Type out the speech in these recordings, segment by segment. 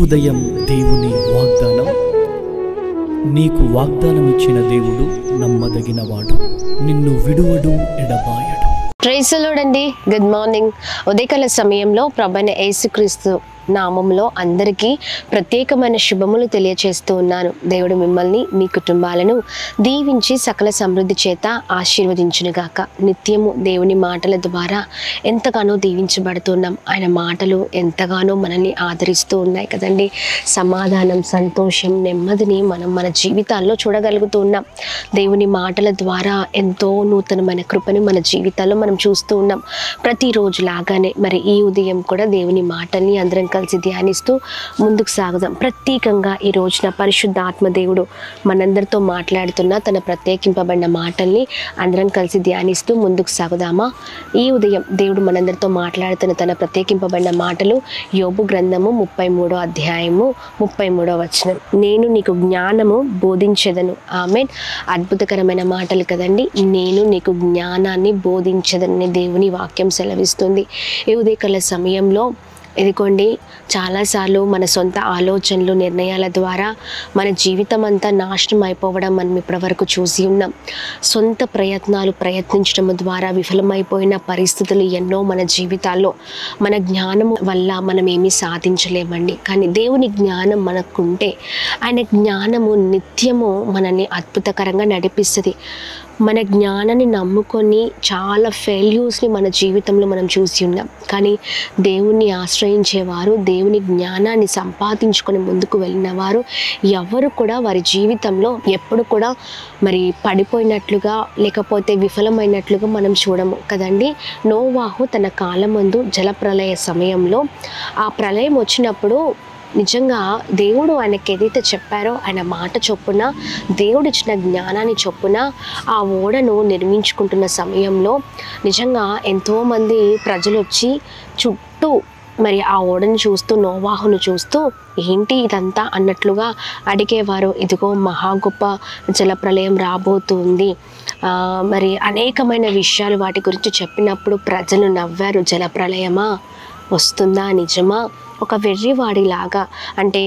ఉదయం దేవుని వాగ్దానం. నీకు వాగ్దానం ఇచ్చిన దేవుడు నమ్మదగినవాడు, నిన్ను విడువడు, ఎడబాయడు. ప్రైజ్ ది లార్డ్ అండి. Good morning. ఉదయకాల సమయంలో ప్రభువైన యేసుక్రీస్తు నామంలో అందరికీ ప్రత్యేకమైన శుభములు తెలియచేస్తూ ఉన్నాను. దేవుడు మిమ్మల్ని మీ కుటుంబాలను దీవించి సకల సమృద్ధి చేత ఆశీర్వదించునుగాక. నిత్యము దేవుని మాటల ద్వారా ఎంతగానో దీవించబడుతున్నాం. ఆయన మాటలు ఎంతగానో మనల్ని ఆదరిస్తూ ఉన్నాయి కదండి. సమాధానం, సంతోషం, నెమ్మదిని మనం మన జీవితాల్లో చూడగలుగుతూ ఉన్నాం. దేవుని మాటల ద్వారా ఎంతో నూతనమైన కృపని మన జీవితాల్లో మనం చూస్తూ ఉన్నాం. ప్రతిరోజు లాగానే మరి ఈ ఉదయం కూడా దేవుని మాటల్ని అందరం కలిసి ధ్యానిస్తూ ముందుకు సాగుదాం. ప్రత్యేకంగా ఈ రోజున పరిశుద్ధ ఆత్మదేవుడు మనందరితో మాట్లాడుతున్న తన ప్రత్యేకింపబడిన మాటల్ని అందరం కలిసి ధ్యానిస్తూ ముందుకు సాగుదామా? ఈ ఉదయం దేవుడు మనందరితో మాట్లాడుతున్న తన ప్రత్యేకింపబడిన మాటలు యోబు గ్రంథము 33వ అధ్యాయము 33వ వచనం. నేను నీకు జ్ఞానము బోధించెదను. ఆమేన్. అద్భుతకరమైన మాటలు కదండి. నేను నీకు జ్ఞానాన్ని బోధించెదనని దేవుని వాక్యం సెలవిస్తుంది. ఈ ఉదయకాల సమయంలో ఇదిగోండి, చాలాసార్లు మన సొంత ఆలోచనలు, నిర్ణయాల ద్వారా మన జీవితం అంతా నాశనం అయిపోవడం మనం ఇప్పటివరకు చూసి ఉన్నాం. సొంత ప్రయత్నాలు ప్రయత్నించడం ద్వారా విఫలమైపోయిన పరిస్థితులు ఎన్నో మన జీవితాల్లో. మన జ్ఞానం వల్ల మనం ఏమీ సాధించలేమండి. కానీ దేవుని జ్ఞానం మనకుంటే ఆయన జ్ఞానము నిత్యము మనల్ని అద్భుతకరంగా నడిపిస్తుంది. మన జ్ఞానాన్ని నమ్ముకొని చాలా ఫెయిల్యూర్స్ని మన జీవితంలో మనం చూసి ఉన్నాం. కానీ దేవుణ్ణి ఆశ్రయించేవారు, దేవుని జ్ఞానాన్ని సంపాదించుకొని ముందుకు వెళ్ళిన వారు ఎవరు కూడా వారి జీవితంలో ఎప్పుడు కూడా మరి పడిపోయినట్లుగా లేకపోతే విఫలమైనట్లుగా మనం చూడము కదండి. నోవాహు తన కాలమందు జలప్రలయ సమయంలో ఆ ప్రళయం వచ్చినప్పుడు నిజంగా దేవుడు ఆయనకి ఏదైతే చెప్పారో ఆయన మాట చొప్పున, దేవుడు ఇచ్చిన జ్ఞానాన్ని చొప్పున ఆ ఓడను నిర్మించుకుంటున్న సమయంలో నిజంగా ఎంతోమంది ప్రజలు వచ్చి చుట్టూ మరి ఆ ఓడను చూస్తూ, నోవాహును చూస్తూ ఏంటి ఇదంతా అన్నట్లుగా అడిగేవారు. ఇదిగో మహా గొప్ప జలప్రలయం రాబోతుంది, మరి అనేకమైన విషయాలు వాటి గురించి చెప్పినప్పుడు ప్రజలు నవ్వారు. జలప్రలయమా వస్తుందా, నిజమా? ఒక వెర్రివాడిలాగా, అంటే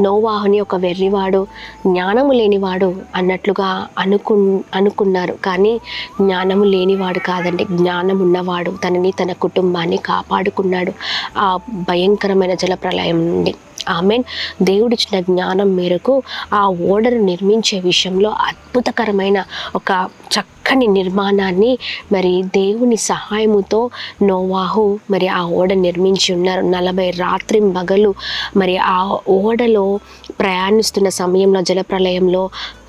నోవాహుని ఒక వెర్రివాడు, జ్ఞానము లేనివాడు అన్నట్లుగా అనుకున్నారు. కానీ జ్ఞానము లేనివాడు కాదండి, జ్ఞానం ఉన్నవాడు. తనని తన కుటుంబాన్ని కాపాడుకున్నాడు ఆ భయంకరమైన జలప్రలయం నుండి. ఆమెన్. దేవుడిచ్చిన జ్ఞానం మేరకు ఆ ఓడను నిర్మించే విషయంలో అద్భుతకరమైన ఒక చక్కని నిర్మాణాన్ని మరి దేవుని సహాయముతో నోవాహు మరి ఆ ఓడ నిర్మించి ఉన్నారు. 40 రాత్రింబగలు మరి ఆ ఓడలో ప్రయాణిస్తున్న సమయంలో జలప్రలయంలో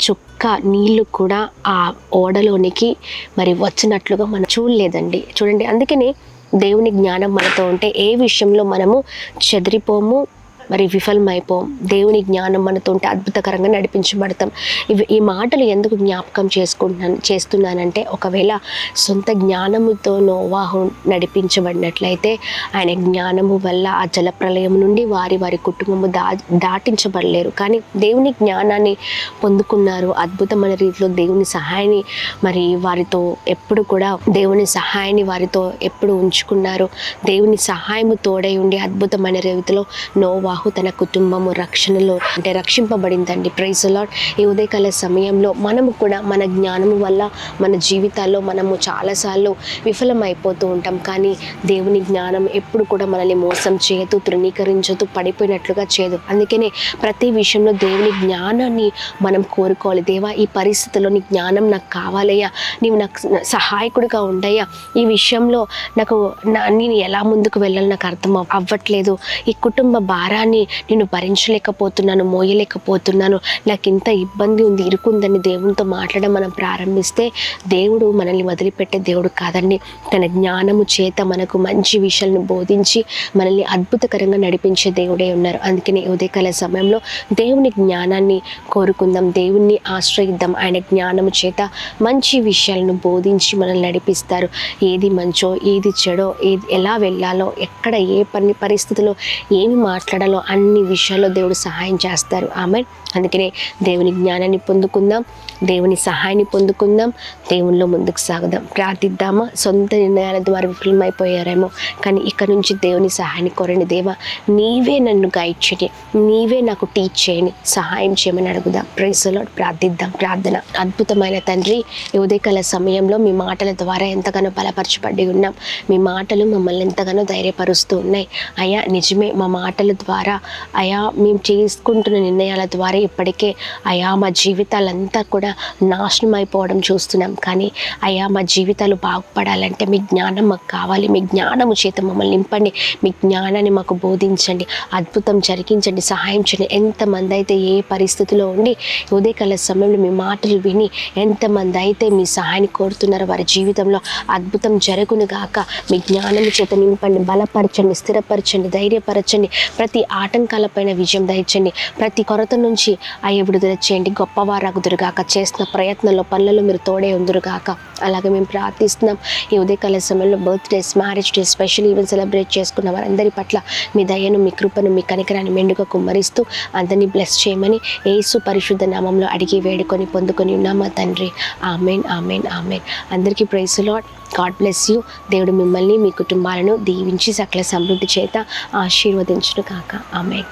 చుక్క నీళ్లు కూడా ఆ ఓడలోనికి మరి వచ్చినట్లుగా మనం చూడలేదండి. చూడండి, అందుకని దేవుని జ్ఞానం మనతో ఉంటే ఏ విషయంలో మనము చెదిరిపోము, మరి విఫలమైపోం. దేవుని జ్ఞానం మనతో ఉంటే అద్భుతకరంగా నడిపించబడతాం. ఈ మాటలు ఎందుకు జ్ఞాపకం చేస్తున్నానంటే, ఒకవేళ సొంత జ్ఞానముతో నోవాహు నడిపించబడినట్లయితే ఆయన జ్ఞానము వల్ల ఆ జలప్రలయం నుండి వారి కుటుంబము దాటించబడలేరు. కానీ దేవుని జ్ఞానాన్ని పొందుకున్నారు. అద్భుతమైన రీతిలో దేవుని సహాయాన్ని మరి వారితో ఎప్పుడు కూడా దేవుని సహాయాన్ని వారితో ఎప్పుడు ఉంచుకున్నారు. దేవుని సహాయము తోడై ఉండి అద్భుతమైన రీతిలో నోవాహు తన కుటుంబము రక్షణలో అంటే రక్షింపబడిందండి. Praise the lord. ఈ ఉదయకాల సమయంలో మనము కూడా మన జ్ఞానము వల్ల మన జీవితాల్లో మనము చాలాసార్లు విఫలమైపోతూ ఉంటాం. కానీ దేవుని జ్ఞానం ఎప్పుడు కూడా మనల్ని మోసం చేయదు, తృణీకరించదు, పడిపోయినట్లుగా చేయదు. అందుకనే ప్రతి విషయంలో దేవుని జ్ఞానాన్ని మనం కోరుకోవాలి. దేవా, ఈ పరిస్థితుల్లో నీ జ్ఞానం నాకు కావాలయ్యా, నీవు నాకు సహాయకుడిగా ఉండయ్యా, ఈ విషయంలో నేను ఎలా ముందుకు వెళ్ళాలి నాకు అర్థం అవ్వట్లేదు, ఈ కుటుంబ భారాన్ని నేను భరించలేకపోతున్నాను, మోయలేకపోతున్నాను, నాకు ఇంత ఇబ్బంది ఉంది, ఇరుకుందని దేవునితో మాట్లాడడం మనం ప్రారంభిస్తే దేవుడు మనల్ని వదిలిపెట్టే దేవుడు కాదండి. తన జ్ఞానము చేత మనకు మంచి విషయాలను బోధించి మనల్ని అద్భుతకరంగా నడిపించే దేవుడే ఉన్నారు. అందుకని ఉదయకాల సమయంలో దేవుని జ్ఞానాన్ని కోరుకుందాం, దేవుణ్ణి ఆశ్రయిద్దాం. ఆయన జ్ఞానము చేత మంచి విషయాలను బోధించి మనల్ని నడిపిస్తారు. ఏది మంచో, ఏది చెడో, ఎలా వెళ్ళాలో, ఎక్కడ ఏ పరిస్థితిలో ఏమి మాట్లాడాలో జీవితంలో అన్ని విషయాల్లో దేవుడు సహాయం చేస్తారు. ఆమేన్. అందుకనే దేవుని జ్ఞానాన్ని పొందుకుందాం, దేవుని సహాయాన్ని పొందుకుందాం, దేవునిలో ముందుకు సాగుదాం. ప్రార్థిద్దామా? సొంత నిర్ణయాల ద్వారా విఫలమైపోయారేమో, కానీ ఇక్కడ నుంచి దేవుని సహాయాన్ని కోరండి. దేవా, నీవే నన్ను గైడ్ చేయండి, నీవే నాకు టీచ్ చేయండి, సహాయం చేయమని అడుగుదాం. Praise the lord. ప్రార్థిద్దాం. ప్రార్థన. అద్భుతమైన తండ్రి, ఈ ఉదయకాల సమయంలో మీ మాటల ద్వారా ఎంతగానో బలపరచబడి ఉన్నాం. మీ మాటలు మమ్మల్ని ఎంతగానో ధైర్యపరుస్తూ ఉన్నాయి. అయ్యా, నిజమే, మా మాటల ద్వారా అయా మేము చేసుకుంటున్న నిర్ణయాల ద్వారా ఇప్పటికే అయా మా జీవితాలంతా కూడా నాశనం అయిపోవడం చూస్తున్నాం. కానీ అయా మా జీవితాలు బాగుపడాలంటే మీ జ్ఞానం మాకు కావాలి. మీ జ్ఞానము చేత మమ్మల్ని నింపండి, మీ జ్ఞానాన్ని మాకు బోధించండి, అద్భుతం జరిగించండి, సహాయం చేయండి. ఎంతమంది అయితే ఏ పరిస్థితిలో ఉండి ఉదయకాల సమయంలో మీ మాటలు విని ఎంతమంది అయితే మీ సహాయాన్ని కోరుతున్నారో వారి జీవితంలో అద్భుతం జరుగును గాక. మీ జ్ఞానము చేత నింపండి, బలపరచండి, స్థిరపరచండి, ధైర్యపరచండి. ప్రతి ఆటంకాలపైన విజయం దయచండి. ప్రతి కొరత నుంచి అయ్యే విడుదల చేయండి. గొప్పవారాగుదురుగాక. చేసిన ప్రయత్నంలో పనులలో మీరు తోడే ఉందురుగాక. అలాగే మేము ప్రార్థిస్తున్నాం, ఈ ఉదయకాల సమయంలో birthdays, marriage days, special event celebrate చేసుకున్న వారందరి పట్ల మీ దయను, మీ కృపను, మీ కనికరాన్ని మెండుగా కుమ్మరిస్తూ అందరినీ బ్లెస్ చేయమని యేసు పరిశుద్ధ నామంలో అడిగి వేడుకొని పొందుకొని ఉన్నాం మా తండ్రి. Amen, amen, amen. అందరికీ praise the lord. God bless you. దేవుడు మిమ్మల్ని, మీ కుటుంబాలను దీవించి సకల సమృద్ధి చేత ఆశీర్వదించును కాక. ఆమెన్.